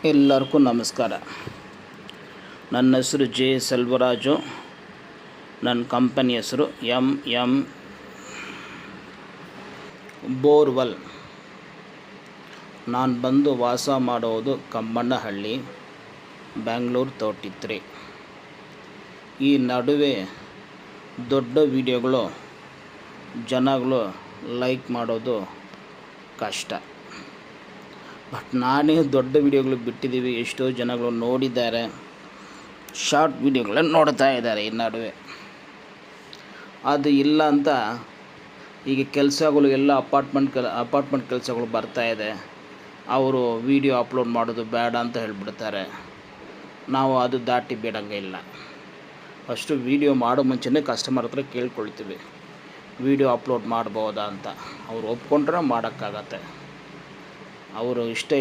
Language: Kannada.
ಎಲ್ಲರಿಗೂ ನಮಸ್ಕಾರ. ನನ್ನ ಹೆಸರು ಜೆ ಸೆಲ್ವರಾಜು. ನನ್ನ ಕಂಪನಿ ಹೆಸರು ಎಂ ಬೋರ್ವೆಲ್. ನಾನು ಬಂದು ವಾಸ ಮಾಡೋದು ಕಮ್ಮಣ್ಣಹಳ್ಳಿ, ಬೆಂಗಳೂರು 33. ಈ ನಡುವೆ ದೊಡ್ಡ ವಿಡಿಯೋಗಳು ಜನಗಳು ಲೈಕ್ ಮಾಡೋದು ಕಷ್ಟ. ಬಟ್ ನಾನೇ ದೊಡ್ಡ ವಿಡಿಯೋಗಳು ಬಿಟ್ಟಿದ್ದೀವಿ, ಎಷ್ಟೋ ಜನಗಳು ನೋಡಿದ್ದಾರೆ, ಶಾರ್ಟ್ ವಿಡಿಯೋಗಳನ್ನ ನೋಡ್ತಾ ಇದ್ದಾರೆ. ಈ ನಡುವೆ ಅದು ಇಲ್ಲ ಅಂತ ಈಗ ಕೆಲಸಗಳು ಎಲ್ಲ ಅಪಾರ್ಟ್ಮೆಂಟ್ ಕೆಲಸಗಳು ಬರ್ತಾಯಿದೆ. ಅವರು ವಿಡಿಯೋ ಅಪ್ಲೋಡ್ ಮಾಡೋದು ಬೇಡ ಅಂತ ಹೇಳಿಬಿಡ್ತಾರೆ. ನಾವು ಅದು ದಾಟಿ ಬೇಡಂಗೆ ಇಲ್ಲ. ಫಸ್ಟು ವಿಡಿಯೋ ಮಾಡೋ ಮುಂಚೆನೇ ಕಸ್ಟಮರ್ ಹತ್ರ ಕೇಳ್ಕೊಳ್ತೀವಿ, ವಿಡಿಯೋ ಅಪ್ಲೋಡ್ ಮಾಡ್ಬೋದಾ ಅಂತ. ಅವ್ರು ಒಪ್ಕೊಂಡ್ರೆ ಮಾಡೋಕ್ಕಾಗತ್ತೆ. ಅವರು ಇಷ್ಟ